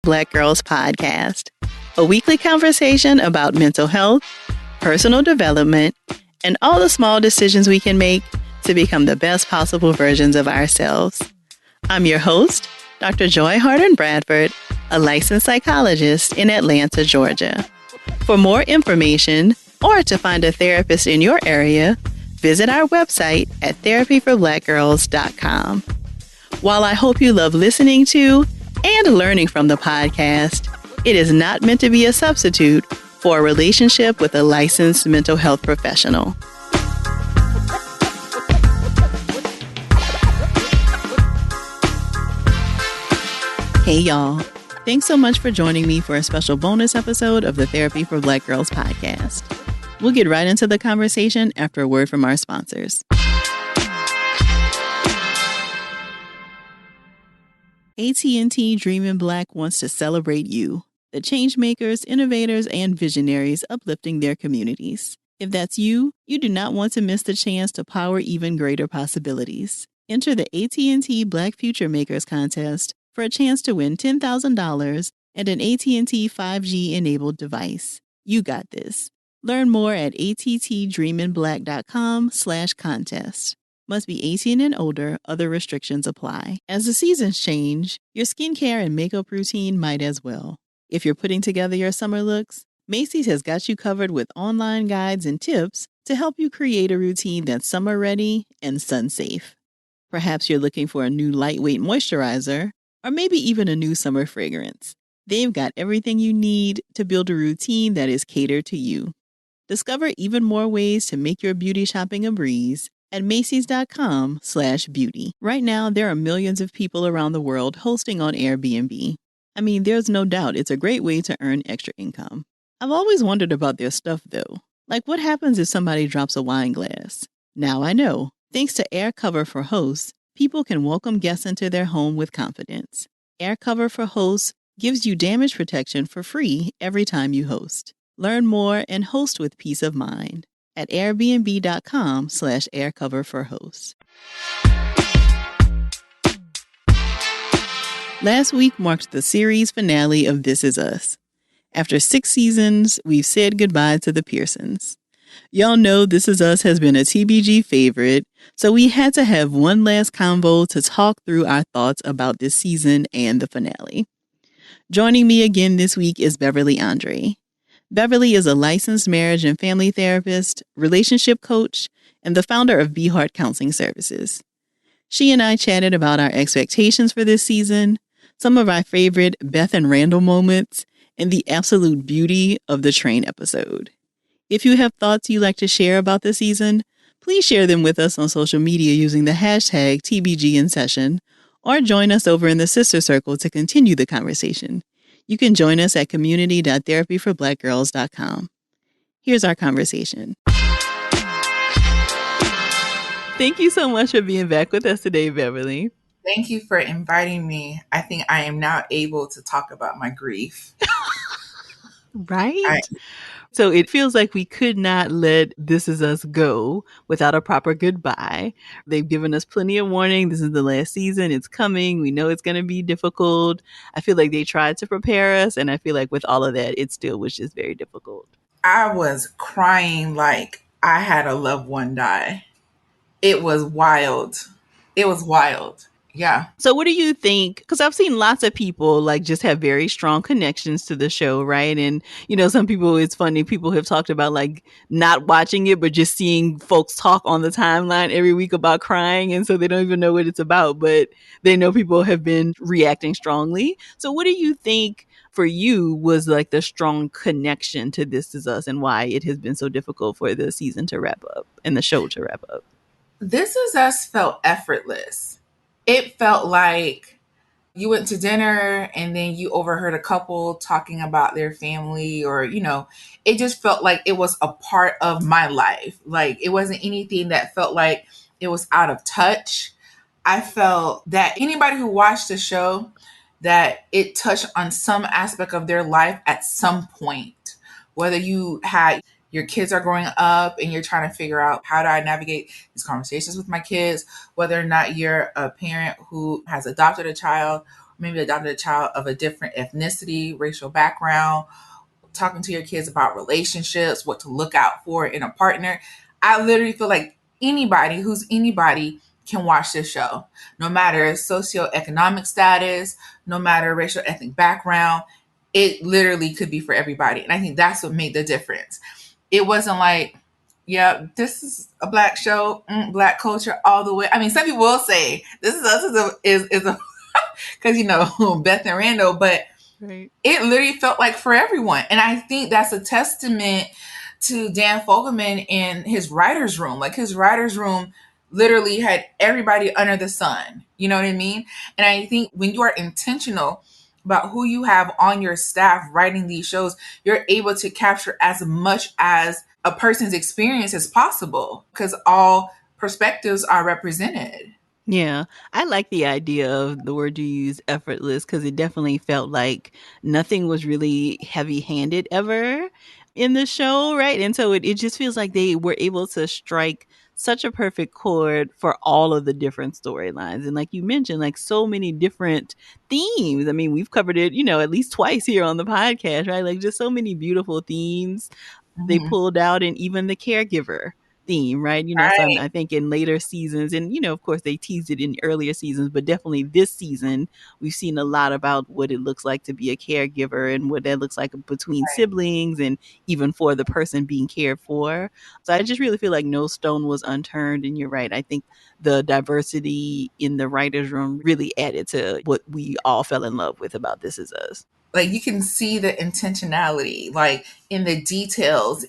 Black Girls Podcast, a weekly conversation about mental health, personal development, and all the small decisions we can make to become the best possible versions of ourselves. I'm your host, Dr. Joy Harden Bradford, a licensed psychologist in Atlanta, Georgia. For more information or to find a therapist in your area, visit our website at therapyforblackgirls.com. While I hope you love listening to and learning from the podcast, it is not meant to be a substitute for a relationship with a licensed mental health professional. Hey y'all, thanks so much for joining me for a special bonus episode of the Therapy for Black Girls podcast. We'll get right into the conversation after a word from our sponsors. AT&T Dreamin' Black wants to celebrate you, the change makers, innovators, and visionaries uplifting their communities. If that's you, you do not want to miss the chance to power even greater possibilities. Enter the AT&T Black Future Makers Contest for a chance to win $10,000 and an AT&T 5G-enabled device. You got this. Learn more at attdreaminblack.com/contest. Must be 18 and older. Other restrictions apply. As the seasons change, your skincare and makeup routine might as well. If you're putting together your summer looks, Macy's has got you covered with online guides and tips to help you create a routine that's summer ready and sun safe. Perhaps you're looking for a new lightweight moisturizer or maybe even a new summer fragrance. They've got everything you need to build a routine that is catered to you. Discover even more ways to make your beauty shopping a breeze at Macys.com/beauty. Right now, there are millions of people around the world hosting on Airbnb. I mean, there's no doubt it's a great way to earn extra income. I've always wondered about their stuff, though. Like, what happens if somebody drops a wine glass? Now I know. Thanks to Air Cover for Hosts, people can welcome guests into their home with confidence. Air Cover for Hosts gives you damage protection for free every time you host. Learn more and host with peace of mind at airbnb.com/aircoverforhosts. Last week marked the series finale of This Is Us. After 6 seasons, we've said goodbye to the Pearsons. Y'all know This Is Us has been a TBG favorite, so we had to have one last convo to talk through our thoughts about this season and the finale. Joining me again this week is Beverly Andre. Beverly is a licensed marriage and family therapist, relationship coach, and the founder of Be Heart Counseling Services. She and I chatted about our expectations for this season, some of our favorite Beth and Randall moments, and the absolute beauty of the train episode. If you have thoughts you'd like to share about the season, please share them with us on social media using the hashtag TBGInSession, or join us over in the Sister Circle to continue the conversation. You can join us at community.therapyforblackgirls.com. Here's our conversation. Thank you so much for being back with us today, Beverly. Thank you for inviting me. I think I am now able to talk about my grief. Right? So it feels like we could not let This Is Us go without a proper goodbye. They've given us plenty of warning. This is the last season. It's coming. We know it's going to be difficult. I feel like they tried to prepare us. And I feel like with all of that, it still was just very difficult. I was crying like I had a loved one die. It was wild. It was wild. Yeah. So what do you think? Because I've seen lots of people like just have very strong connections to the show, right? And, you know, some people, it's funny, people have talked about like not watching it, but just seeing folks talk on the timeline every week about crying. And so they don't even know what it's about, but they know people have been reacting strongly. So what do you think for you was like the strong connection to This Is Us and why it has been so difficult for the season to wrap up and the show to wrap up? This Is Us felt effortless. It felt like you went to dinner and then you overheard a couple talking about their family, or, you know, it just felt like it was a part of my life. Like it wasn't anything that felt like it was out of touch. I felt that anybody who watched the show, that it touched on some aspect of their life at some point, whether you had your kids are growing up and you're trying to figure out, how do I navigate these conversations with my kids, whether or not you're a parent who has adopted a child, maybe adopted a child of a different ethnicity, racial background, talking to your kids about relationships, what to look out for in a partner. I literally feel like anybody who's anybody can watch this show, no matter socioeconomic status, no matter racial ethnic background. It literally could be for everybody. And I think that's what made the difference. It wasn't like, yeah, this is a black show, black culture all the way. I mean, some people will say this is us is a because Beth and Randall, but Right. it literally felt like for everyone. And I think that's a testament to Dan Fogelman and his writer's room. Like his writer's room literally had everybody under the sun. You know what I mean? And I think when you are intentional about who you have on your staff writing these shows, you're able to capture as much as a person's experience as possible because all perspectives are represented. Yeah, I like the idea of the word you use, effortless, because it definitely felt like nothing was really heavy handed ever in the show, right? And so it just feels like they were able to strike such a perfect chord for all of the different storylines. And like you mentioned, like so many different themes. I mean, we've covered it, at least twice here on the podcast, right? Like just so many beautiful themes they Mhm. pulled out, and even the caregiver theme, right? Some, Right. I think, in later seasons, and of course they teased it in earlier seasons, but definitely this season we've seen a lot about what it looks like to be a caregiver and what that looks like between Right. siblings and even for the person being cared for. So I just really feel like no stone was unturned, and you're right. I think the diversity in the writers room really added to what we all fell in love with about This Is Us. Like you can see the intentionality, like in the details,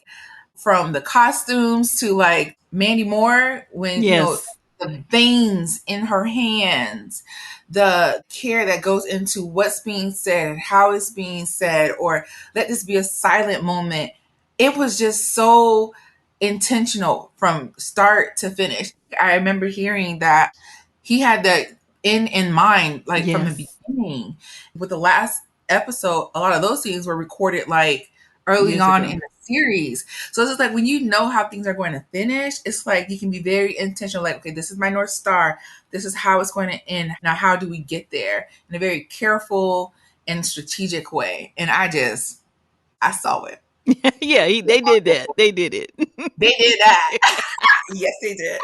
from the costumes to like Mandy Moore when Yes. the veins in her hands, the care that goes into what's being said, how it's being said, or let this be a silent moment. It was just so intentional from start to finish. I remember hearing that he had that in mind, like from the Yes. beginning. With the last episode, a lot of those scenes were recorded like early Years on ago. in the series. So it's just like when you know how things are going to finish, it's like you can be very intentional. Like, okay, this is my North Star. This is how it's going to end. Now, how do we get there in a very careful and strategic way? And I saw it. Yeah, they did that. They did it. They did that. Yes, they did.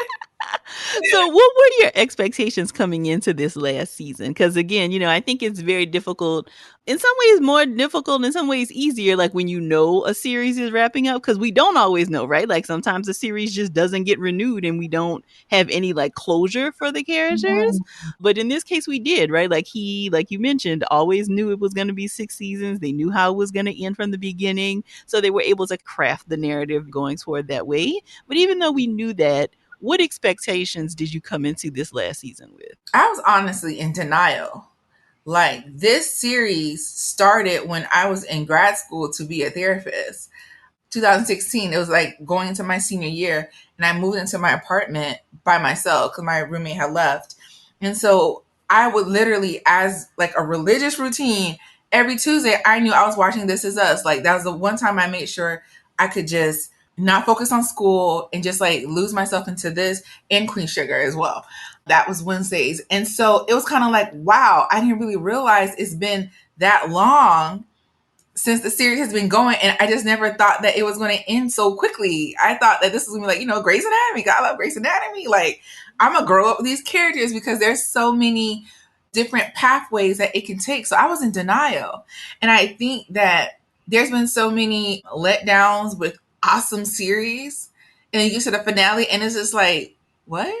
So, what were your expectations coming into this last season? Because again, I think it's very difficult. In some ways, more difficult. In some ways, easier. Like when a series is wrapping up, because we don't always know, right? Like sometimes the series just doesn't get renewed, and we don't have any like closure for the characters. Mhm. But in this case, we did, right? Like you mentioned, always knew it was going to be 6 seasons. They knew how it was going to end from the beginning, so they were able to craft the narrative going toward that way. But even though we knew that, what expectations did you come into this last season with? I was honestly in denial. Like this series started when I was in grad school to be a therapist. 2016, it was like going into my senior year, and I moved into my apartment by myself because my roommate had left. And so I would literally, as like a religious routine, every Tuesday I knew I was watching This Is Us. Like that was the one time I made sure I could just not focus on school and just like lose myself into this, and Queen Sugar as well. That was Wednesdays. And so it was kind of like, wow, I didn't really realize it's been that long since the series has been going, and I just never thought that it was going to end so quickly. I thought that this was going to be like, Grey's Anatomy. God, I love Grey's Anatomy. Like, I'm going to grow up with these characters because there's so many different pathways that it can take. So I was in denial. And I think that there's been so many letdowns with awesome series. And then you get to the finale, and it's just like, what?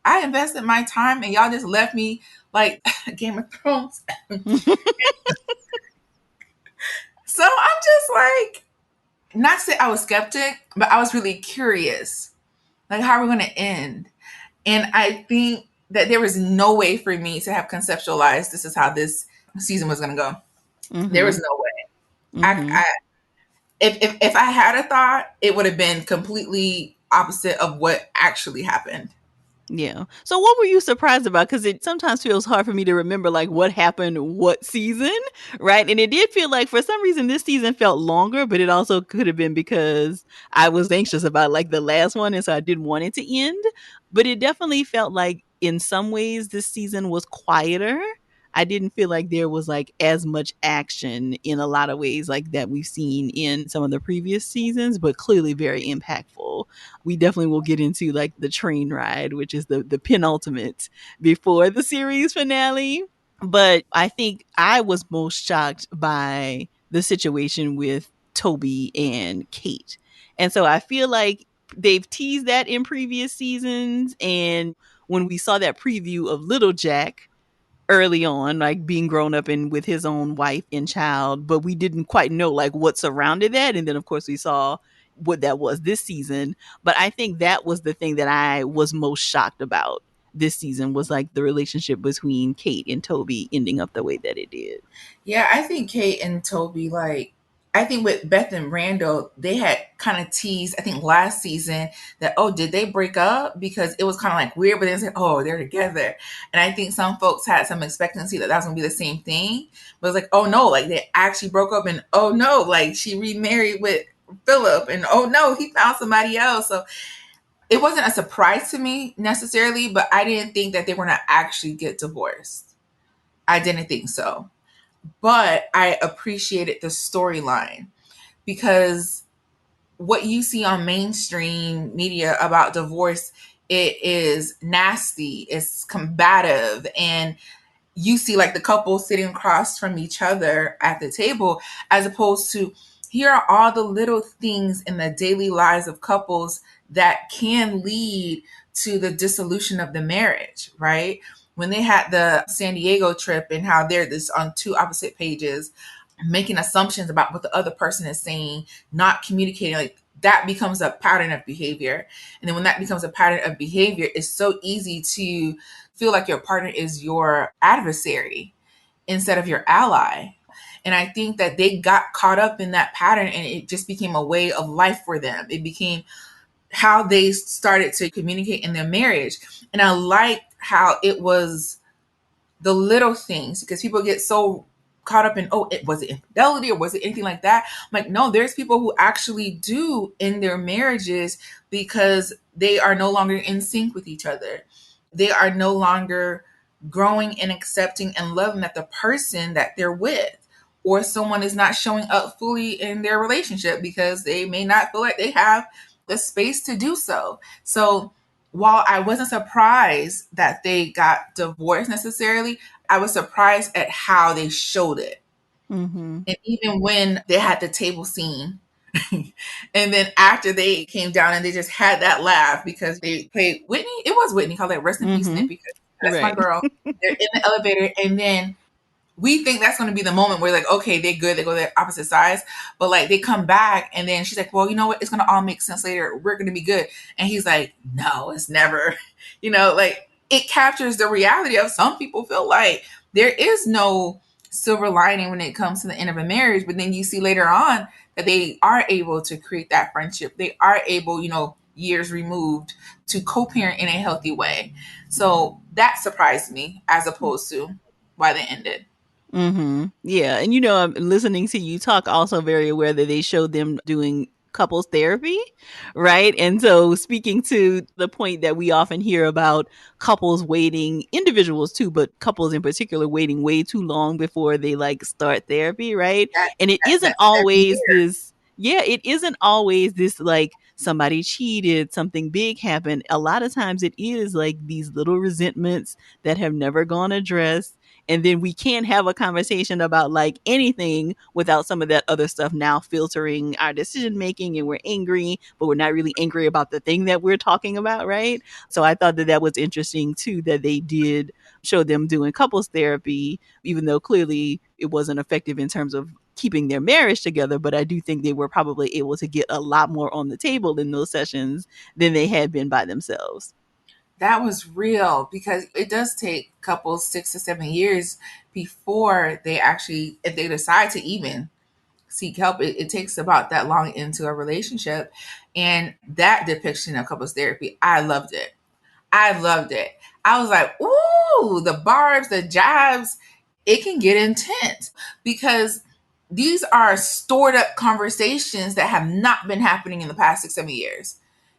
I invested my time, and y'all just left me like Game of Thrones. So I'm just like, not to say I was skeptic, but I was really curious. Like, how are we going to end? And I think that there was no way for me to have conceptualized this is how this season was going to go. There Mm-hmm. was no way. Mm-hmm. If I had a thought, it would have been completely opposite of what actually happened. Yeah. So what were you surprised about? Because it sometimes feels hard for me to remember like what happened what season, right? And it did feel like for some reason this season felt longer, but it also could have been because I was anxious about like the last one, and so I didn't want it to end. But it definitely felt like in some ways this season was quieter. I didn't feel like there was like as much action in a lot of ways like that we've seen in some of the previous seasons, but clearly very impactful. We definitely will get into like the train ride, which is the penultimate before the series finale. But I think I was most shocked by the situation with Toby and Kate. And so I feel like they've teased that in previous seasons. And when we saw that preview of Little Jack early on, like being grown up and with his own wife and child, but we didn't quite know like what surrounded that. And then, of course, we saw what that was this season. But I think that was the thing that I was most shocked about this season was like the relationship between Kate and Toby ending up the way that it did. Yeah, I think Kate and Toby, like, I think with Beth and Randall, they had kind of teased, I think last season, that, oh, did they break up? Because it was kind of like weird, but then said, oh, they're together. And I think some folks had some expectancy that that was going to be the same thing. But it's like, oh, no, like they actually broke up, and oh, no, like she remarried with Philip, and oh, no, he found somebody else. So it wasn't a surprise to me necessarily, but I didn't think that they were going to actually get divorced. I didn't think so, but I appreciated the storyline because what you see on mainstream media about divorce, it is nasty, it's combative, and you see like the couple sitting across from each other at the table, as opposed to here are all the little things in the daily lives of couples that can lead to the dissolution of the marriage, right? When they had the San Diego trip and how they're this on two opposite pages, making assumptions about what the other person is saying, not communicating, like that becomes a pattern of behavior. And then when that becomes a pattern of behavior, it's so easy to feel like your partner is your adversary instead of your ally. And I think that they got caught up in that pattern and it just became a way of life for them. It became how they started to communicate in their marriage. And I liked how it was the little things because people get so caught up in, oh, it was it infidelity or was it anything like that. I'm like, no, there's people who actually do in their marriages because they are no longer in sync with each other. They are no longer growing and accepting and loving that the person that they're with, or someone is not showing up fully in their relationship because they may not feel like they have the space to do so. So while I wasn't surprised that they got divorced necessarily, I was surprised at how they showed it. Mm-hmm. And even when they had the table scene, and then after they came down and they just had that laugh because they played Whitney, it was Whitney, called it Rest in Peace, Mm-hmm. Nick, because that's my Right. girl. They're in the elevator, and then we think that's going to be the moment where like, okay, they're good, they go their opposite sides, but like they come back and then she's like, well, you know what, it's going to all make sense later, we're going to be good. And he's like, no, it's never. Like it captures the reality of some people feel like there is no silver lining when it comes to the end of a marriage, but then you see later on that they are able to create that friendship, they are able, years removed, to co-parent in a healthy way. So that surprised me as opposed to why they ended. Mm-hmm. Yeah. And I'm listening to you talk also very aware that they showed them doing couples therapy, right? And so speaking to the point that we often hear about couples waiting, individuals too, but couples in particular waiting way too long before they like start therapy, right? That, And it isn't that's every always year. this, yeah, it isn't always this like somebody cheated, something big happened. A lot of times it is like these little resentments that have never gone addressed, and then we can't have a conversation about like anything without some of that other stuff now filtering our decision making, and we're angry but we're not really angry about the thing that we're talking about, right? So I thought that that was interesting too, that they did show them doing couples therapy, even though clearly it wasn't effective in terms of keeping their marriage together. But I do think they were probably able to get a lot more on the table in those sessions than they had been by themselves. That was real because it does take couples 6 to 7 years before they actually, if they decide to even seek help, it takes about that long into a relationship. And that depiction of couples therapy, I loved it. I loved it. I was like, ooh, the barbs, the jabs, it can get intense because these are stored up conversations that have not been happening in the past 6, 7 years.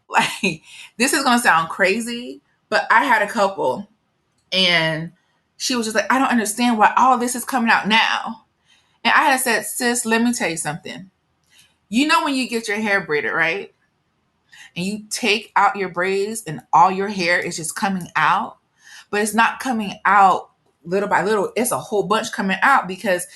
Like, this is going to sound crazy, but I had a couple and She was just like, I don't understand why all this is coming out now. And I had said, sis, let me tell you something. You know when you get your hair braided, right? And you take out your braids and all your hair is just coming out, but it's not coming out little by little. It's a whole bunch coming out because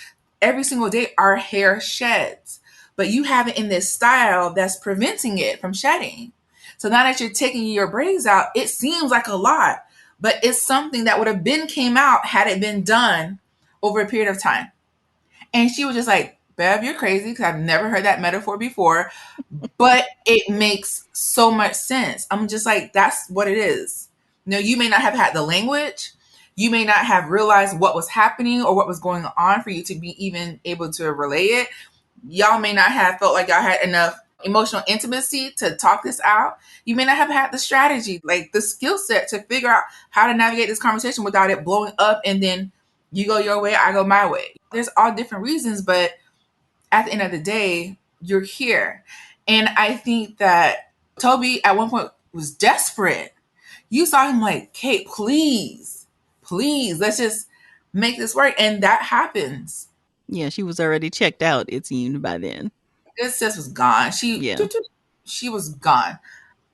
every single day our hair sheds, but you have it in this style that's preventing it from shedding. So now that you're taking your braids out, it seems like a lot, but it's something that would have been came out had it been done over a period of time. And she was just like, Bev, you're crazy because I've never heard that metaphor before, but it makes so much sense. I'm just like, that's what it is. You know, you may not have had the language, you may not have realized what was happening or what was going on for you to be even able to relay it. Y'all may not have felt like y'all had enough emotional intimacy to talk this out. You may not have had the strategy, like the skill set to figure out how to navigate this conversation without it blowing up and then you go your way, I go my way. There's all different reasons, but at the end of the day, you're here. And I think that Toby at one point was desperate. You saw him like, Kate, please, please, let's just make this work. And that happens. Yeah, she was already checked out, it seemed, by then. This sis was gone. Yeah. She was gone.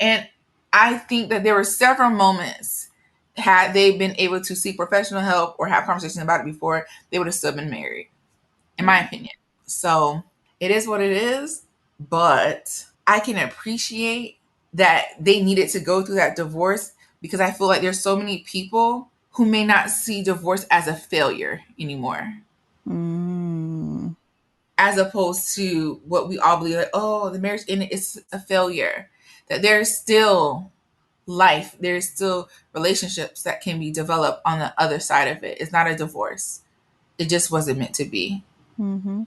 And I think that there were several moments, had they been able to seek professional help or have conversations about it before, they would have still been married, in my opinion. So it is what it is, but I can appreciate that they needed to go through that divorce because I feel like there's so many people who may not see divorce as a failure anymore. Mm. As opposed to what we all believe, like, oh, the marriage in it is a failure. That there's still life, there's still relationships that can be developed on the other side of it. It's not a divorce. It just wasn't meant to be. Mm-hmm.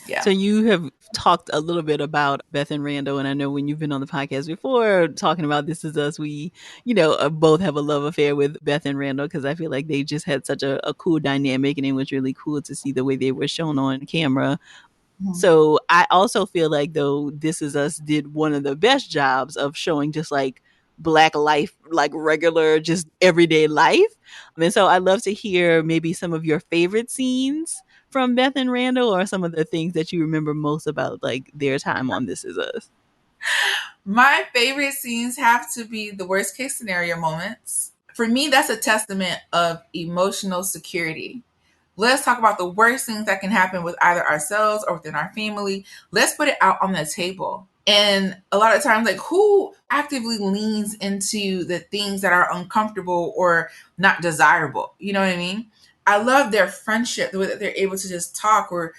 Yeah. So you have talked a little bit about Beth and Randall, and I know when you've been on the podcast before talking about This Is Us, we, both have a love affair with Beth and Randall because I feel like they just had such a cool dynamic, and it was really cool to see the way they were shown on camera. Mhm. So I also feel like though This Is Us did one of the best jobs of showing just like Black life, like regular, just everyday life. And so I'd love to hear maybe some of your favorite scenes from Beth and Randall or some of the things that you remember most about like their time on This Is Us. My favorite scenes have to be the worst case scenario moments. For me, that's a testament of emotional security. Let's talk about the worst things that can happen with either ourselves or within our family. Let's put it out on the table. And a lot of times, like, who actively leans into the things that are uncomfortable or not desirable? You know what I mean? I love their friendship, the way that they're able to just talk or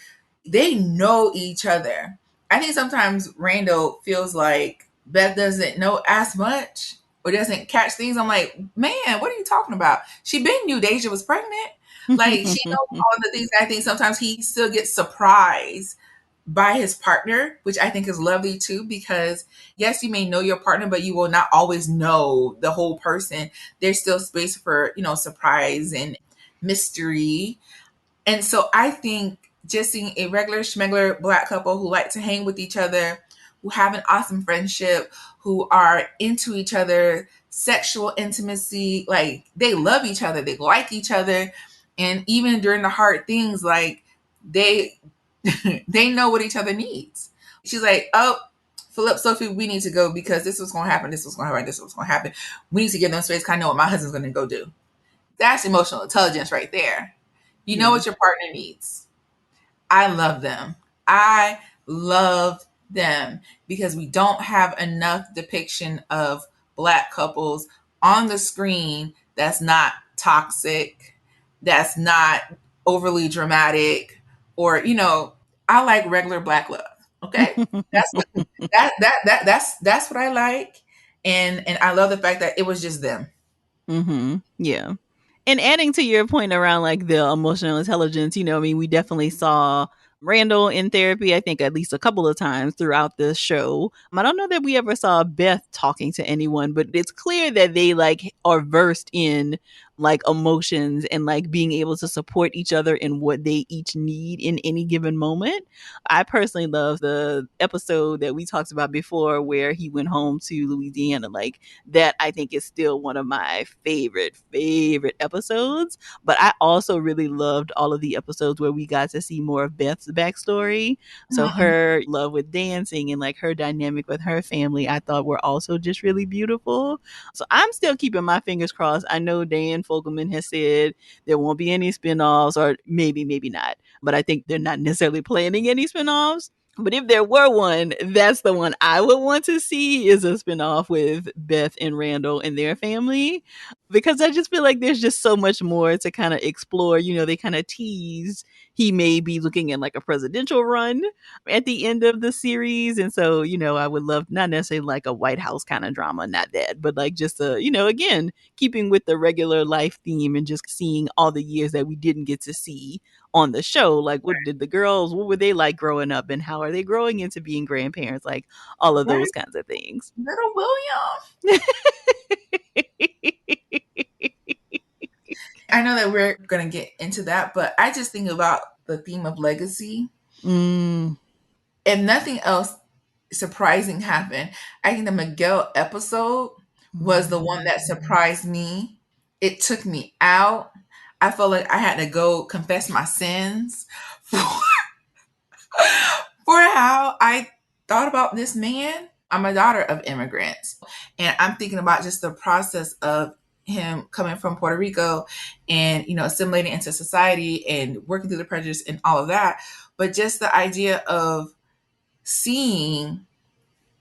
they know each other. I think sometimes Randall feels like Beth doesn't know as much or doesn't catch things. I'm like, man, what are you talking about? She been knew Deja was pregnant. Like she knows all the things. I think sometimes he still gets surprised by his partner, which I think is lovely too, because yes, you may know your partner, but you will not always know the whole person. There's still space for, surprise and mystery. And so I think just seeing a regular schmegler Black couple who like to hang with each other, who have an awesome friendship, who are into each other, sexual intimacy, like they love each other, they like each other. And even during the hard things, like they they know what each other needs. She's like, oh, Philip, Sophie, we need to go because this was going to happen, this was going to happen, this was going to happen. We need to give them space because I know what my husband's going to go do. That's emotional intelligence right there. You know Yeah. what your partner needs. I love them. I love them because we don't have enough depiction of Black couples on the screen that's not toxic, that's not overly dramatic, or I like regular Black love. Okay, that's what, that's what I like, and I love the fact that it was just them. Mm-hmm. Yeah. And adding to your point around like the emotional intelligence, I mean, we definitely saw Randall in therapy, I think at least a couple of times throughout the show. I don't know that we ever saw Beth talking to anyone, but it's clear that they like are versed in like emotions and like being able to support each other in what they each need in any given moment. I personally love the episode that we talked about before where he went home to Louisiana. Like that I think is still one of my favorite episodes. But I also really loved all of the episodes where we got to see more of Beth's backstory. So Mhm. her love with dancing and like her dynamic with her family, I thought were also just really beautiful. So I'm still keeping my fingers crossed. I know Dan Fogelman has said there won't be any spinoffs, or maybe not. But I think they're not necessarily planning any spinoffs. But if there were one, that's the one I would want to see, is a spinoff with Beth and Randall and their family. Because I just feel like there's just so much more to kind of explore. You know, they kind of tease he may be looking at like a presidential run at the end of the series. And so, you know, I would love not necessarily like a White House kind of drama, not that, but like just a, you know, again, keeping with the regular life theme and just seeing all the years that we didn't get to see on the show. Like, what did the girls, what were they like growing up, and how are they growing into being grandparents? Like, all of those Right. kinds of things. Little William. I know that we're going to get into that, but I just think about the theme of legacy. Mm. If nothing else surprising happened, I think the Miguel episode was the one that surprised me. It took me out. I felt like I had to go confess my sins for, for how I thought about this man. I'm a daughter of immigrants, and I'm thinking about just the process of him coming from Puerto Rico and, you know, assimilating into society and working through the prejudice and all of that. But just the idea of seeing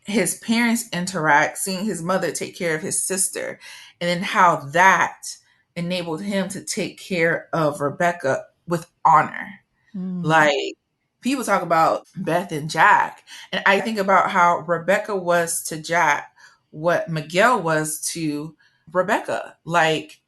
his parents interact, seeing his mother take care of his sister, and then how that enabled him to take care of Rebecca with honor. Mm. Like, people talk about Beth and Jack, and I think about how Rebecca was to Jack what Miguel was to Rebecca. Like,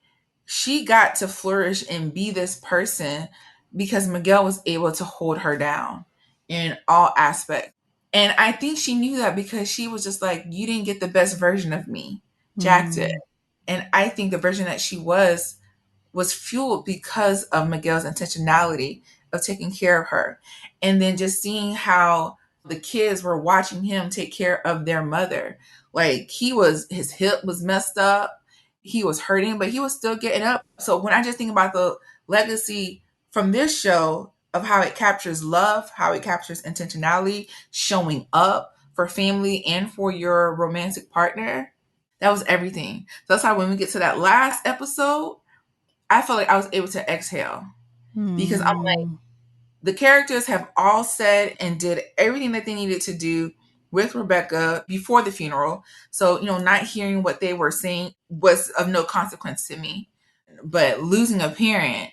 she got to flourish and be this person because Miguel was able to hold her down in all aspects. And I think she knew that because she was just like, you didn't get the best version of me. Jack did. Mm. And I think the version that she was fueled because of Miguel's intentionality of taking care of her. And then just seeing how the kids were watching him take care of their mother. Like, his hip was messed up. He was hurting, but he was still getting up. So when I just think about the legacy from this show of how it captures love, how it captures intentionality, showing up for family and for your romantic partner, that was everything. So that's how when we get to that last episode, I felt like I was able to exhale because I'm like, Mm. the characters have all said and did everything that they needed to do with Rebecca before the funeral. So, you know, not hearing what they were saying was of no consequence to me. But losing a parent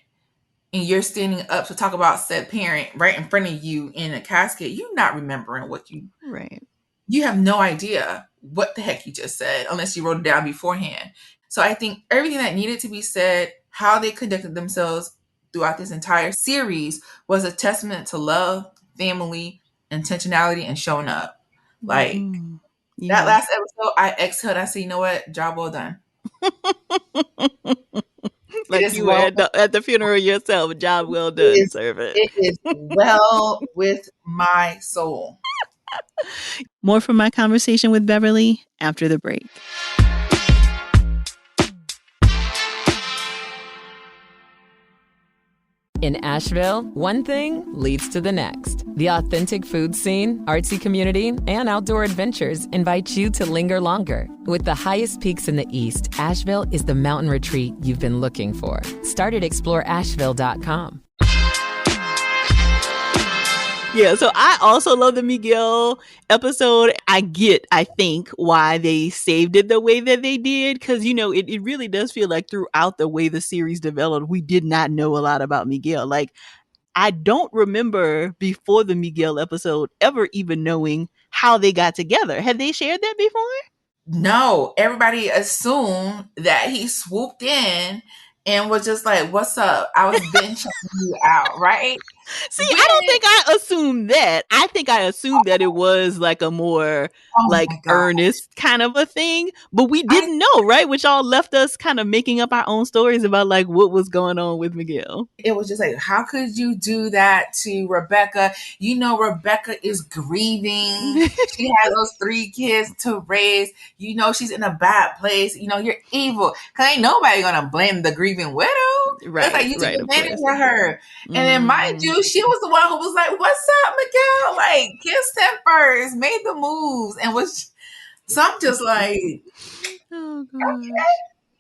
and you're standing up to talk about said parent right in front of you in a casket, you're not remembering what Right. you have no idea what the heck you just said unless you wrote it down beforehand. So I think everything that needed to be said, how they conducted themselves throughout this entire series was a testament to love, family, intentionality, and showing up. Like, Mm. that Yeah. last episode, I exhaled. I said, you know what? Job well done. It Like is you were well. at the funeral yourself. Job well It done, is. servant. It is well with my soul. More from my conversation with Beverly after the break. In Asheville, one thing leads to the next. The authentic food scene, artsy community, and outdoor adventures invite you to linger longer. With the highest peaks in the East, Asheville is the mountain retreat you've been looking for. Start at exploreasheville.com. Yeah, so I also love the Miguel episode. I think, why they saved it the way that they did. Because, you know, it really does feel like throughout the way the series developed, we did not know a lot about Miguel. Like, I don't remember before the Miguel episode ever even knowing how they got together. Had they shared that before? No, everybody assumed that he swooped in and was just like, "What's up? I was benching you out, right?" See, I don't think I assumed that. I think I assumed that it was like a more Oh like my God. earnest kind of a thing, but we I didn't know, right? Which all left us kind of making up our own stories about like what was going on with Miguel. it was just like, how could you do that to Rebecca? You know, Rebecca is grieving. She had those 3 kids to raise. You know, she's in a bad place. You know, you're evil. Cause ain't nobody gonna blame the grieving widow. It's like Right, you took right, of advantage course. of her. And then mind Mm. you, she was the one who was like, what's up, Miguel? Like, kissed him first, made the moves, and was so I'm just like, Oh gosh.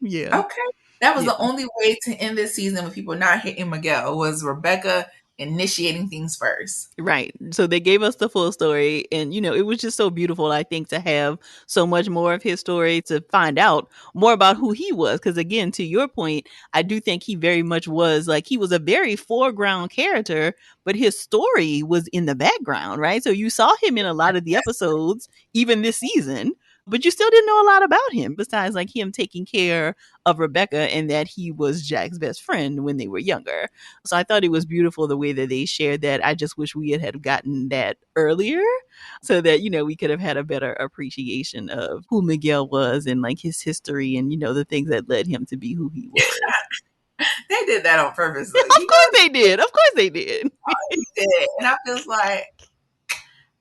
Yeah. okay. That was Yeah. the only way to end this season with people not hitting Miguel was Rebecca initiating things first. Right. So they gave us the full story. And, you know, it was just so beautiful, I think, to have so much more of his story to find out more about who he was. Because, again, to your point, I do think he very much was like he was a very foreground character, but his story was in the background, right? So you saw him in a lot of the episodes, even this season, but you still didn't know a lot about him besides like him taking care of Rebecca and that he was Jack's best friend when they were younger. So I thought it was beautiful the way that they shared that. I just wish we had gotten that earlier so that, you know, we could have had a better appreciation of who Miguel was and like his history and, you know, the things that led him to be who he was. They did that on purpose. Of course they did. Of course they did. They did. And I'm just like,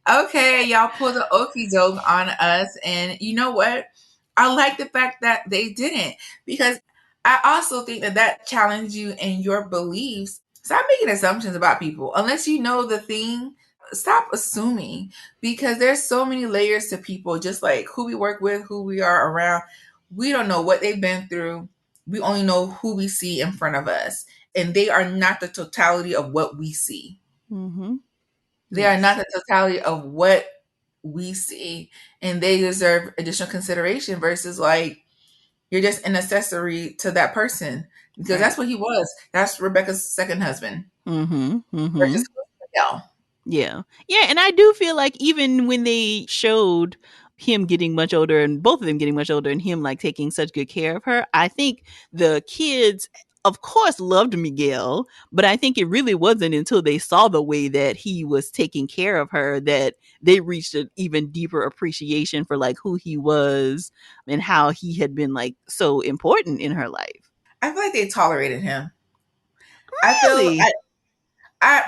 okay, y'all pulled the okie doke on us. And you know what? I like the fact that they didn't because I also think that that challenged you in your beliefs. Stop making assumptions about people. Unless you know the thing, stop assuming because there's so many layers to people, just like who we work with, who we are around. We don't know what they've been through. We only know who we see in front of us. And they are not the totality of what we see. Mm-hmm. They are not the totality of what we see, and they deserve additional consideration versus like you're just an accessory to that person because Right. that's what he was. That's Rebecca's second husband Mm-hmm. Mm-hmm. versus Miguel. Yeah. Yeah. And I do feel like even when they showed him getting much older and both of them getting much older and him like taking such good care of her, I think the kids, of course, loved Miguel, but I think it really wasn't until they saw the way that he was taking care of her that they reached an even deeper appreciation for like who he was and how he had been like so important in her life. I feel like they tolerated him. I feel Really?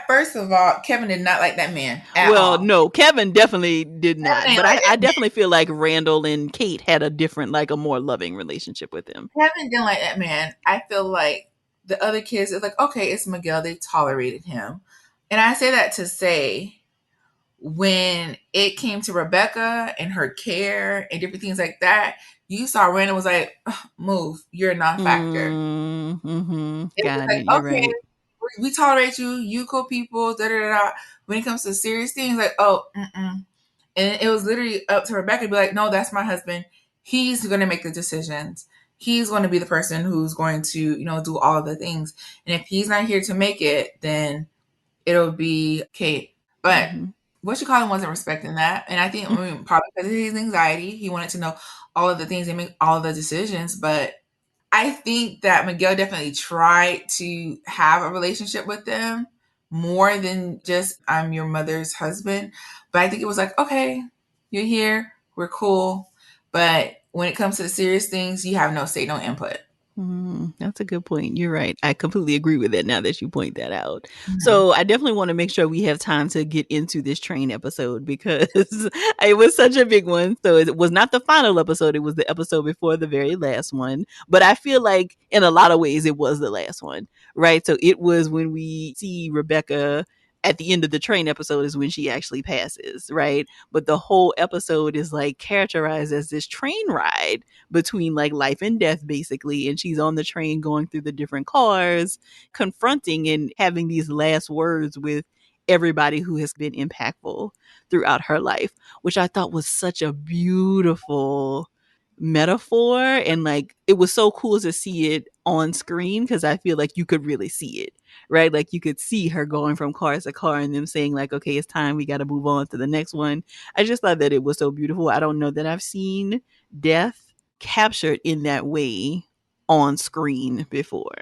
first of all, Kevin did not like that man at Well, all. no, Kevin definitely did Kevin not. ain't But like I that man. definitely feel like Randall and Kate had a different, like a more loving relationship with him. Kevin didn't like that man. I feel like the other kids are like, okay, it's Miguel. They tolerated him. And I say that to say when it came to Rebecca and her care and different things like that, you saw Randall was like, move, you're a non-factor. Mm-hmm. It was Got like, it. You're okay, right. we tolerate you, you cool people, da da da. When it comes to serious things, like, oh, mm-mm. And it was literally up to Rebecca to be like, no, that's my husband. He's going to make the decisions. He's going to be the person who's going to, you know, do all of the things. And if he's not here to make it, then it'll be Kate. But Mm-hmm. what you call him wasn't respecting that. And I think probably because of his anxiety, he wanted to know all of the things and make all of the decisions. But I think that Miguel definitely tried to have a relationship with them more than just I'm your mother's husband. But I think it was like, okay, you're here, we're cool. But when it comes to the serious things, you have no say, no input. That's a good point. You're right. I completely agree with it now that you point that out. Mhm. So I definitely want to make sure we have time to get into this train episode because it was such a big one. So it was not the final episode. It was the episode before the very last one. But I feel like in a lot of ways it was the last one, right? So it was when we see Rebecca at the end of the train episode is when she actually passes, right? But the whole episode is like characterized as this train ride between like life and death basically, and she's on the train going through the different cars confronting and having these last words with everybody who has been impactful throughout her life, which I thought was such a beautiful metaphor. And like it was so cool to see it on screen because I feel like you could really see it, right? Like you could see her going from car to car and them saying like, okay, it's time, we got to move on to the next one. I just thought that it was so beautiful. I don't know that I've seen death captured in that way on screen before.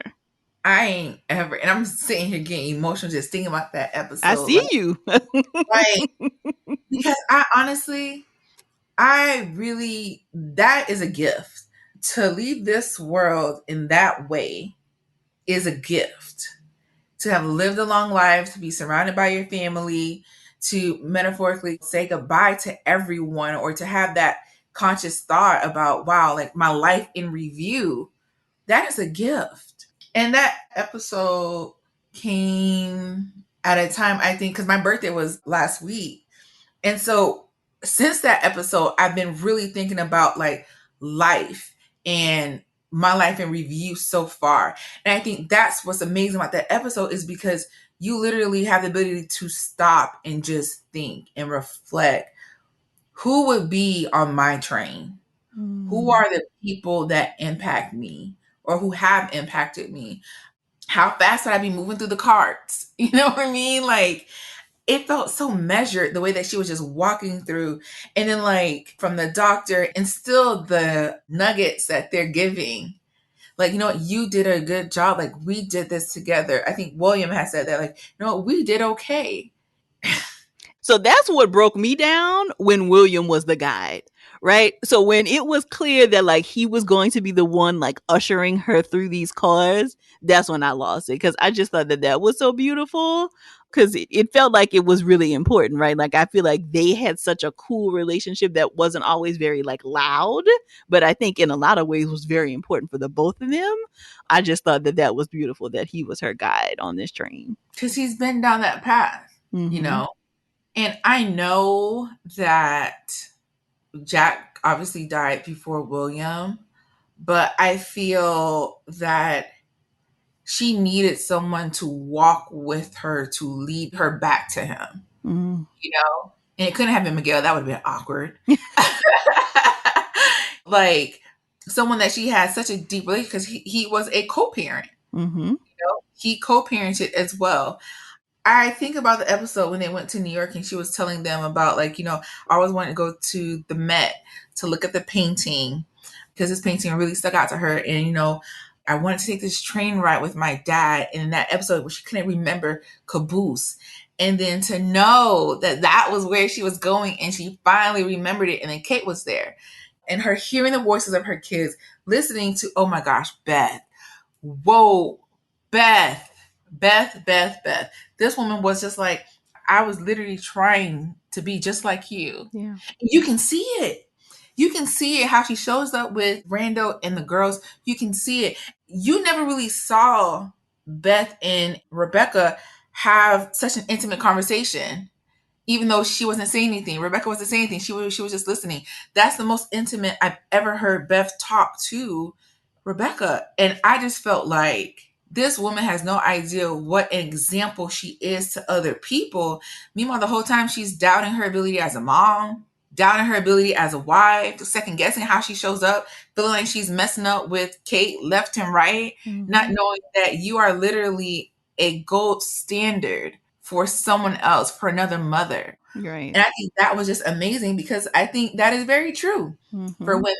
I ain't ever, and I'm sitting here getting emotional just thinking about that episode. I see you. Like, because I honestly, I really, that is a gift. To leave this world in that way is a gift. To have lived a long life, to be surrounded by your family, to metaphorically say goodbye to everyone, or to have that conscious thought about, wow, like my life in review, that is a gift. And that episode came at a time, I think, because my birthday was last week. And so since that episode, I've been really thinking about like life and my life in review so far. And I think that's what's amazing about that episode, is because you literally have the ability to stop and just think and reflect. Who would be on my train? Who are the people that impact me or who have impacted me? How fast would I be moving through the carts? You know what I mean? Like, it felt so measured the way that she was just walking through. And then, like, from the doctor, and still the nuggets that they're giving. Like, you know what? You did a good job. Like, we did this together. I think William has said that, like, you know what? We did okay. So that's what broke me down when William was the guide, right? So when it was clear that like he was going to be the one like ushering her through these cars, that's when I lost it, because I just thought that that was so beautiful, because it felt like it was really important, right? Like I feel like they had such a cool relationship that wasn't always very like loud, but I think in a lot of ways was very important for the both of them. I just thought that that was beautiful that he was her guide on this train. Because he's been down that path, you know? And I know that Jack obviously died before William, but I feel that she needed someone to walk with her to lead her back to him, you know? And it couldn't have been Miguel. That would have been awkward. Like, someone that she had such a deep relationship, because he was a co-parent. You know? He co-parented as well. I think about the episode when they went to New York and she was telling them about, like, you know, I always wanted to go to the Met to look at the painting because this painting really stuck out to her. And, you know, I wanted to take this train ride with my dad. And in that episode where she couldn't remember Caboose. And then to know that that was where she was going and she finally remembered it. And then Kate was there. And her hearing the voices of her kids, listening to, oh my gosh, Beth. Whoa, Beth. This woman was just like, I was literally trying to be just like you. Yeah. You can see it. You can see it, how she shows up with Randall and the girls. You can see it. You never really saw Beth and Rebecca have such an intimate conversation, even though she wasn't saying anything. Rebecca wasn't saying anything. She was just listening. That's the most intimate I've ever heard Beth talk to Rebecca. And I just felt like this woman has no idea what an example she is to other people. Meanwhile, the whole time she's doubting her ability as a mom, doubting her ability as a wife, second guessing how she shows up, feeling like she's messing up with Kate left and right, not knowing that you are literally a gold standard for someone else, for another mother. Right. And I think that was just amazing, because I think that is very true for women.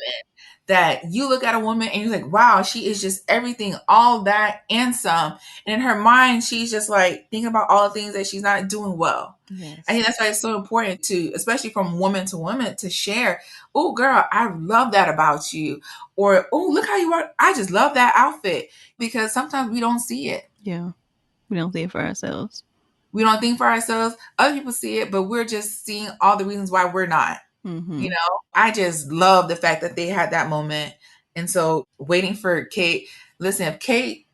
That you look at a woman and you're like, wow, she is just everything, all that and some. And in her mind, she's just like thinking about all the things that she's not doing well. Yes. I think that's why it's so important to, especially from woman to woman, to share, oh girl, I love that about you. Or, oh, look how you are. I just love that outfit. Because sometimes we don't see it. Yeah. We don't see it for ourselves. We don't think for ourselves. Other people see it, but we're just seeing all the reasons why we're not. You know, I just love the fact that they had that moment. And so waiting for Kate, listen, if Kate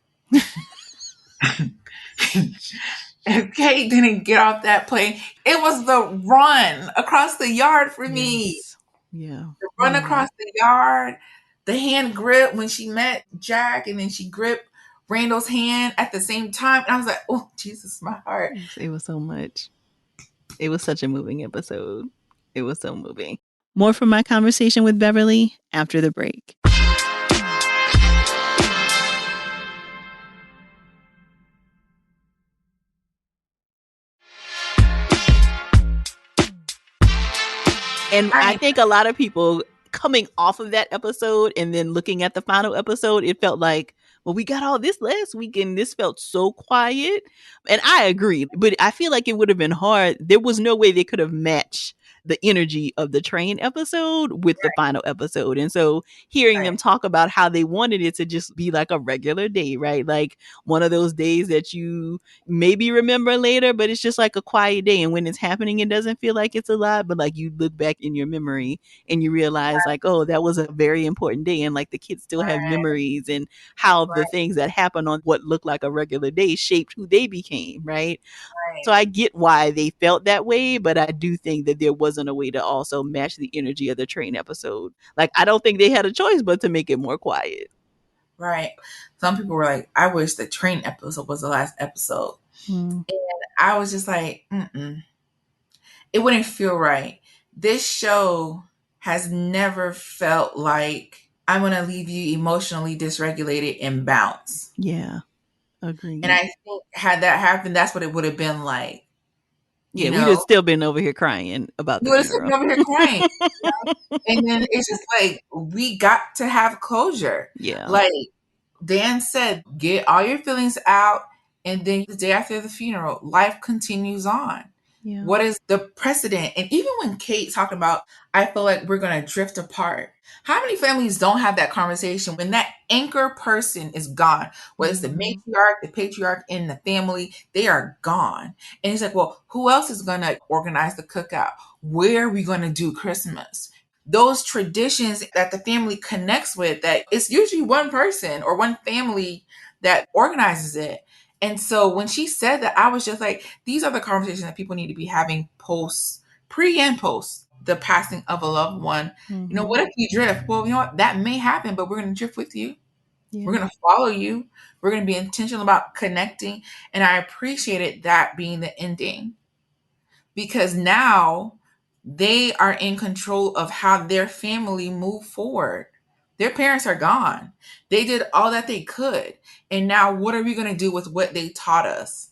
didn't get off that plane, it was the run across the yard for me. Yeah. The run across the yard, the hand grip when she met Jack, and then she gripped Randall's hand at the same time. And I was like, oh, Jesus, my heart. It was so much. It was such a moving episode. It was so moving. More from my conversation with Beverly after the break. And I think a lot of people coming off of that episode and then looking at the final episode, it felt like well, we got all this last week and this felt so quiet. And I agree, but I feel like it would have been hard. There was no way they could have matched the energy of the train episode with the final episode. And so hearing them talk about how they wanted it to just be like a regular day, right? Like one of those days that you maybe remember later, but it's just like a quiet day. And when it's happening, it doesn't feel like it's a lot, but like you look back in your memory and you realize like, oh, that was a very important day. And like the kids still have memories and how the things that happen on what looked like a regular day shaped who they became, right? So I get why they felt that way, but I do think that there wasn't a way to also match the energy of the train episode. Like, I don't think they had a choice but to make it more quiet. Right. Some people were like, I wish the train episode was the last episode. And I was just like, it wouldn't feel right. This show has never felt like I'm going to leave you emotionally dysregulated and bounce. Yeah. Agreed. And I think had that happened, that's what it would have been like. Yeah, we'd have still been over here crying about the funeral. We would have still been over here crying. And then it's just like, we got to have closure. Yeah. Like Dan said, get all your feelings out. And then the day after the funeral, life continues on. Yeah. What is the precedent? And even when Kate talked about, I feel like we're going to drift apart. How many families don't have that conversation when that anchor person is gone? Whether it's the matriarch, the patriarch in the family, they are gone. And it's like, well, who else is going to organize the cookout? Where are we going to do Christmas? Those traditions that the family connects with, that it's usually one person or one family that organizes it. And so when she said that, I was just like, these are the conversations that people need to be having pre and post the passing of a loved one. You know, what if you drift? Well, you know what? That may happen, but we're going to drift with you. Yeah. We're going to follow you. We're going to be intentional about connecting. And I appreciated that being the ending, because now they are in control of how their family move forward. Their parents are gone. They did all that they could. And now what are we going to do with what they taught us?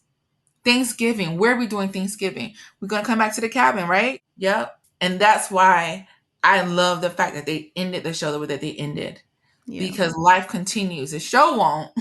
Thanksgiving. Where are we doing Thanksgiving? We're going to come back to the cabin, right? Yep. And that's why I love the fact that they ended the show the way that they ended. Yeah. Because life continues. The show won't.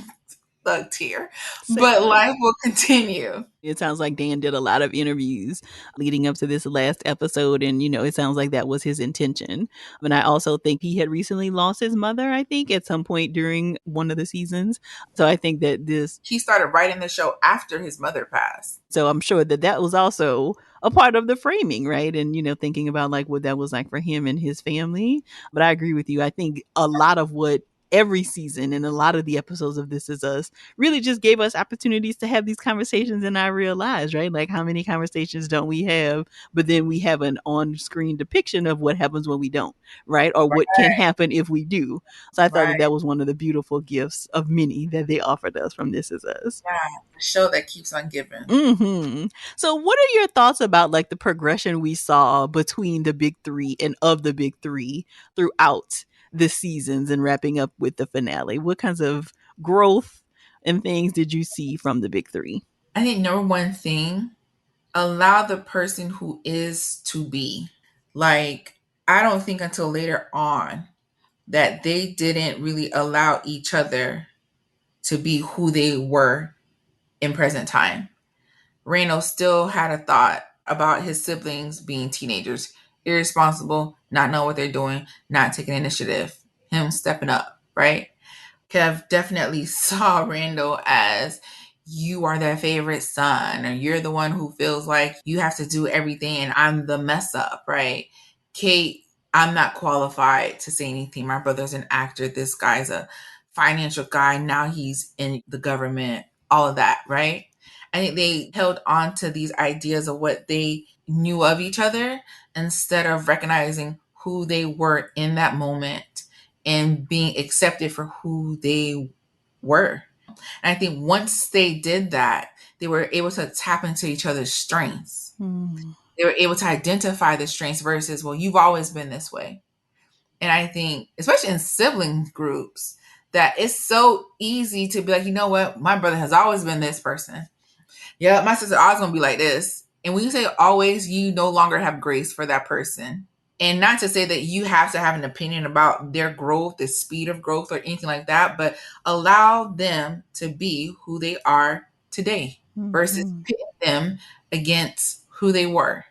Thug tear, but life will continue. It sounds like Dan did a lot of interviews leading up to this last episode, and it sounds like that was his intention. And I also think he had recently lost his mother, I think, at some point during one of the seasons. So I think that he started writing the show after his mother passed. So I'm sure that was also a part of the framing, right? And thinking about like what that was like for him and his family. But I agree with you. I think a lot of what every season and a lot of the episodes of This Is Us really just gave us opportunities to have these conversations in our real lives, right? Like, how many conversations don't we have, but then we have an on-screen depiction of what happens when we don't, right? Or what can happen if we do. So I thought that was one of the beautiful gifts of many that they offered us from This Is Us. Yeah, the show that keeps on giving. Mm-hmm. So what are your thoughts about like the progression we saw between the big three and of the big three throughout the seasons and wrapping up with the finale? What kinds of growth and things did you see from the big three? I think number one thing, allow the person who is to be. Like, I don't think until later on that they didn't really allow each other to be who they were in present time. Randall still had a thought about his siblings being teenagers, irresponsible, not know what they're doing, not taking initiative, him stepping up, right? Kev definitely saw Randall as, you are their favorite son, or you're the one who feels like you have to do everything and I'm the mess up, right? Kate, I'm not qualified to say anything. My brother's an actor. This guy's a financial guy. Now he's in the government, all of that, right? I think they held on to these ideas of what they knew of each other instead of recognizing who they were in that moment and being accepted for who they were. And I think once they did that, they were able to tap into each other's strengths. They were able to identify the strengths versus, well, you've always been this way. And I think, especially in sibling groups, that it's so easy to be like, you know what? My brother has always been this person. Yeah, my sister always gonna be like this. And when you say always, you no longer have grace for that person And not to say that you have to have an opinion about their growth, the speed of growth, or anything like that, but allow them to be who they are today versus pitting them against who they were.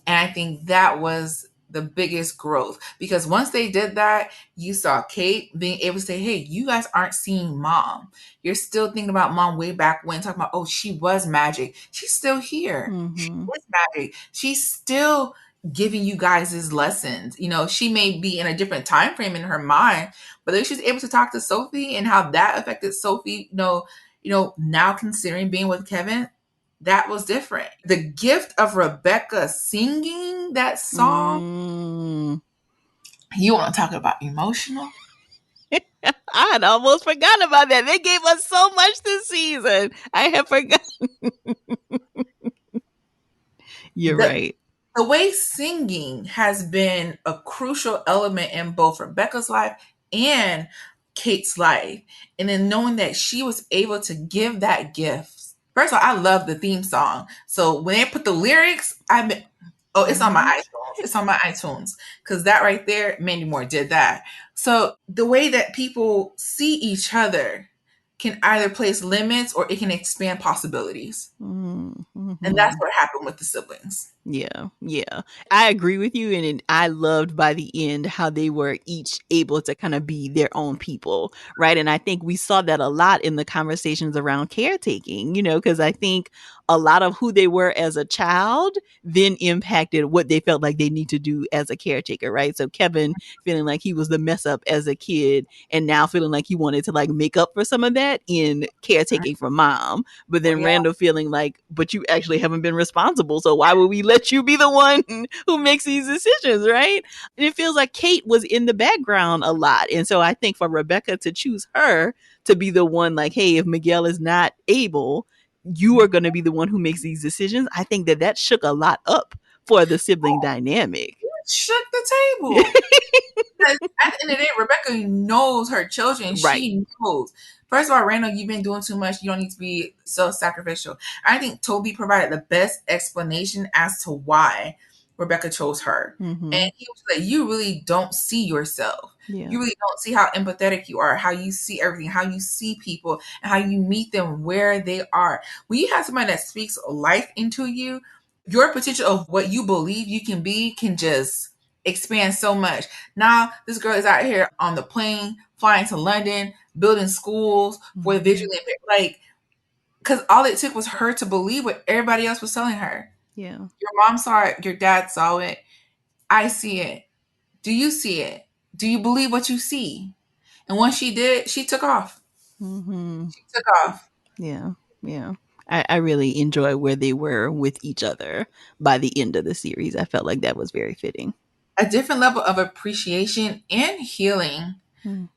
And I think that was the biggest growth, because once they did that, you saw Kate being able to say, hey, you guys aren't seeing mom. You're still thinking about mom way back when, talking about, oh, she was magic. She's still here. She is magic. She's still giving you guys his lessons. You know, she may be in a different time frame in her mind, but then she's able to talk to Sophie and how that affected Sophie, now considering being with Kevin. That was different. The gift of Rebecca singing that song. You want to talk about emotional? I had almost forgotten about that. They gave us so much this season. I have forgotten. You're right. The way singing has been a crucial element in both Rebecca's life and Kate's life. And then knowing that she was able to give that gift. First of all, I love the theme song. So when they put the lyrics, it's on my iTunes. It's on my iTunes. Because that right there, Mandy Moore did that. So the way that people see each other can either place limits or it can expand possibilities. And that's what happened with the siblings. Yeah. I agree with you. And I loved by the end how they were each able to kind of be their own people, right? And I think we saw that a lot in the conversations around caretaking, because I think a lot of who they were as a child then impacted what they felt like they need to do as a caretaker, right? So Kevin feeling like he was the mess up as a kid and now feeling like he wanted to like make up for some of that in caretaking for mom. But then Randall feeling like, but you actually haven't been responsible. So why would we let you be the one who makes these decisions, right? And it feels like Kate was in the background a lot. And so I think for Rebecca to choose her to be the one like, hey, if Miguel is not able, you are going to be the one who makes these decisions. I think that shook a lot up for the sibling dynamic. It shook the table. At the end of the day, Rebecca knows her children. Right. She knows. First of all, Randall, you've been doing too much. You don't need to be so sacrificial. I think Toby provided the best explanation as to why Rebecca chose her. And he was like, you really don't see yourself. Yeah. You really don't see how empathetic you are, how you see everything, how you see people, and how you meet them where they are. When you have somebody that speaks life into you, your potential of what you believe you can be can just expand so much. Now, this girl is out here on the plane, flying to London, building schools for the visually impaired. Like, because all it took was her to believe what everybody else was telling her. Yeah. Your mom saw it. Your dad saw it. I see it. Do you see it? Do you believe what you see? And once she did, she took off. She took off. Yeah. I really enjoy where they were with each other by the end of the series. I felt like that was very fitting. A different level of appreciation and healing.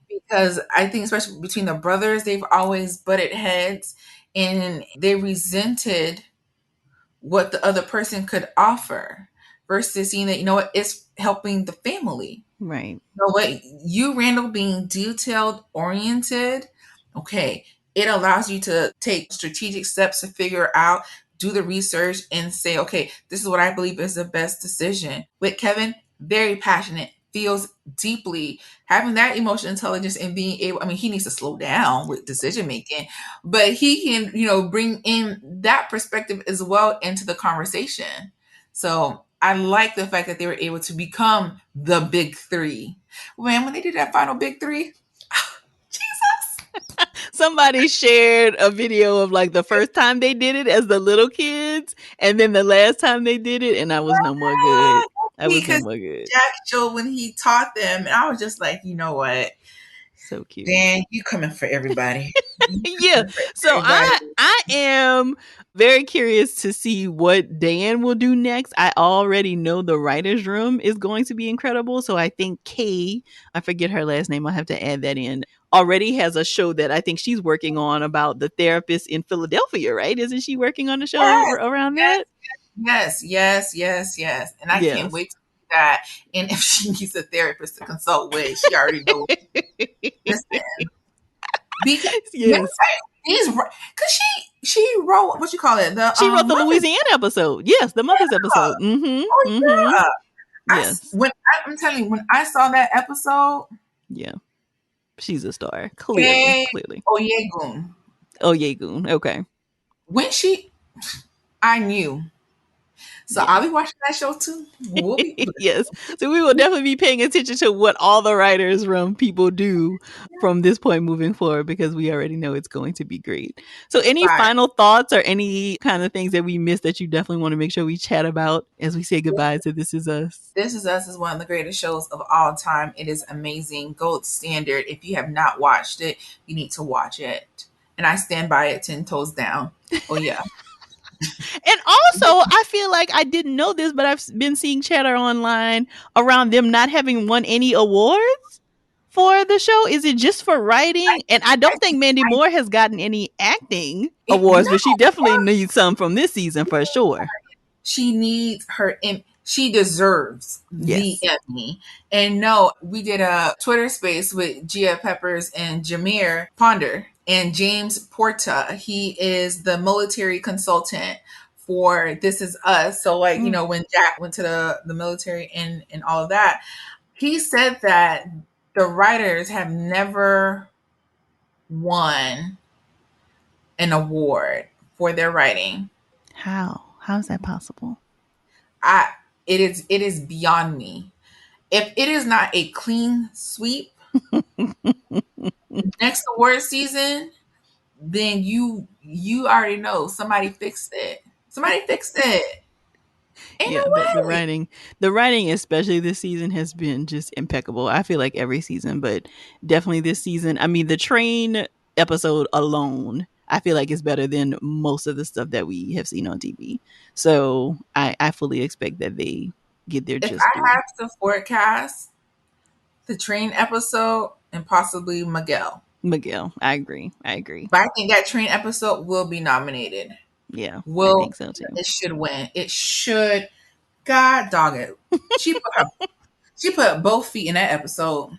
Because I think especially between the brothers, they've always butted heads and they resented what the other person could offer versus seeing that, it's helping the family. Right. What you, Randall, being detailed oriented, okay, it allows you to take strategic steps to figure out, do the research and say, okay, this is what I believe is the best decision. With Kevin, very passionate, feels deeply, having that emotional intelligence and being able, he needs to slow down with decision making, but he can, bring in that perspective as well into the conversation. So I like the fact that they were able to become the big three. Man, when they did that final big three, Jesus. Somebody shared a video of like the first time they did it as the little kids and then the last time they did it, and I was no more good. Jack showed when he taught them, and I was just like, you know what? So cute. Dan, you coming for everybody. Yeah. So I am very curious to see what Dan will do next. I already know the writer's room is going to be incredible. So I think Kay, I forget her last name, I'll have to add that in, already has a show that I think she's working on about the therapist in Philadelphia, right? Isn't she working on a show around that? Yes. And I can't wait to do that. And if she needs a therapist to consult with, she already knows. Listen. Because she wrote, what you call it? She wrote the Louisiana episode. Yes, the Mother's episode. Yeah. Yes. I'm telling you, when I saw that episode, yeah, she's a star. Clearly. Oyegun. Oh, Yegun. Okay. When I knew. So Yeah. I'll be watching that show too. We'll be yes. So we will definitely be paying attention to what all the writers room people do from this point moving forward, because we already know it's going to be great. So any final thoughts or any kind of things that we missed that you definitely want to make sure we chat about as we say goodbye to This Is Us? This Is Us is one of the greatest shows of all time. It is amazing. Gold standard. If you have not watched it, you need to watch it. And I stand by it 10 toes down. Oh, yeah. And also, I feel like I didn't know this, but I've been seeing chatter online around them not having won any awards for the show. Is it just for writing? And I don't think Mandy Moore has gotten any acting awards, but she definitely needs some from this season for sure. She needs she deserves the Emmy. And no, we did a Twitter space with Gia Peppers and Jameer Ponder and James Porta. He is the military consultant for This Is Us. So like, you know, when Jack went to the military and all of that, he said that the writers have never won an award for their writing. How is that possible? It is beyond me. If it is not a clean sweep next award season, then you already know somebody fixed it. Ain't no but way. the writing, especially this season, has been just impeccable. I feel like every season, but definitely this season. I mean, the train episode alone, I feel like it's better than most of the stuff that we have seen on TV. So I fully expect that they get their If just I due. have to forecast the train episode and possibly Miguel, I agree. but I think that train episode will be nominated. Yeah, I think so too. It should win. It should. God dog it. She put both feet in that episode.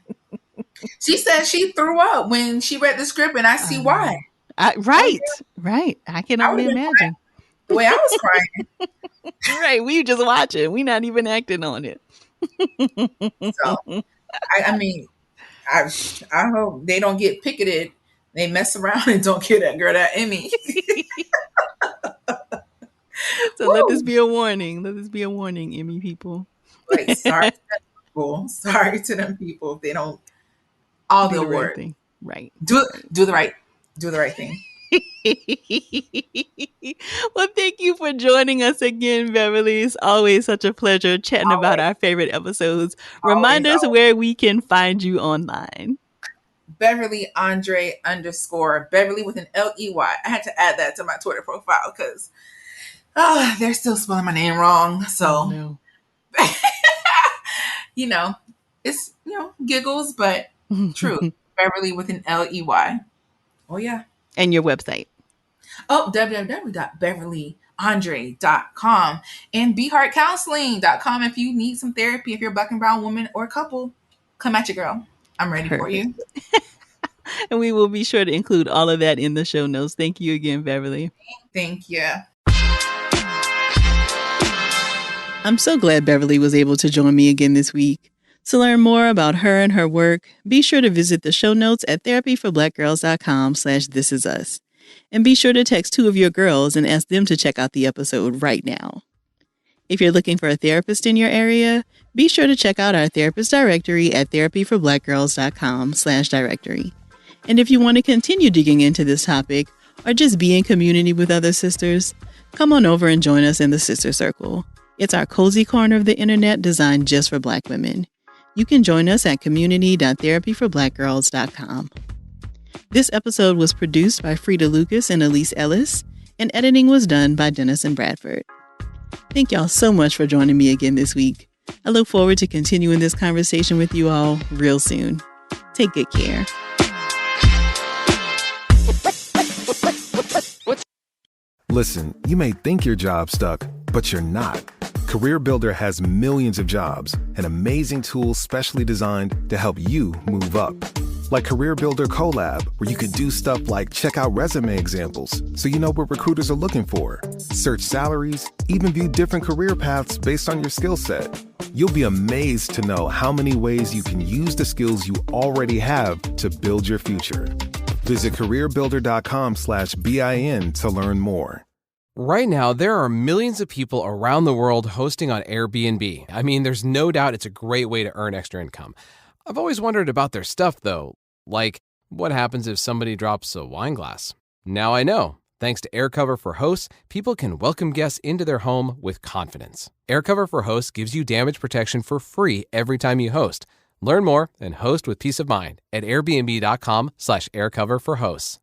She said she threw up when she read the script, and I see why. Right. I can only imagine. The way I was crying. Right. We just watching. We not even acting on it. So, I mean, I hope they don't get picketed. They mess around and don't get that girl that Emmy. So let this be a warning. Emmy people. Like, sorry to them people. Sorry to them people if they don't all the awards. Right. Right. Do the right thing. Well, thank you for joining us again, Beverly. It's always such a pleasure chatting about our favorite episodes. Remind us where we can find you online. Beverly Andre _ Beverly with an Ley. I had to add that to my Twitter profile because they're still spelling my name wrong. So, you know, it's, giggles, but true. Beverly with an Ley. Oh, yeah. And your website. Oh, www.beverlyandre.com and beheartcounseling.com if you need some therapy. If you're a black and brown woman or couple, come at you, girl. I'm ready for you. And we will be sure to include all of that in the show notes. Thank you again, Beverly. Thank you. I'm so glad Beverly was able to join me again this week. To learn more about her and her work, be sure to visit the show notes at therapyforblackgirls.com/thisisus. And be sure to text 2 of your girls and ask them to check out the episode right now. If you're looking for a therapist in your area, be sure to check out our therapist directory at therapyforblackgirls.com/directory. And if you want to continue digging into this topic or just be in community with other sisters, come on over and join us in the Sister Circle. It's our cozy corner of the internet designed just for Black women. You can join us at community.therapyforblackgirls.com. This episode was produced by Fredia Lucas and Ellis, and editing was done by Dennison Bradford. Thank y'all so much for joining me again this week. I look forward to continuing this conversation with you all real soon. Take good care. Listen, you may think your job's stuck, but you're not. CareerBuilder has millions of jobs and amazing tools specially designed to help you move up. Like CareerBuilder Collab, where you can do stuff like check out resume examples so you know what recruiters are looking for, search salaries, even view different career paths based on your skill set. You'll be amazed to know how many ways you can use the skills you already have to build your future. Visit careerbuilder.com/BIN to learn more. Right now, there are millions of people around the world hosting on Airbnb. I mean, there's no doubt it's a great way to earn extra income. I've always wondered about their stuff, though. Like, what happens if somebody drops a wine glass? Now I know. Thanks to AirCover for Hosts, people can welcome guests into their home with confidence. AirCover for Hosts gives you damage protection for free every time you host. Learn more and host with peace of mind at airbnb.com/aircoverforhosts.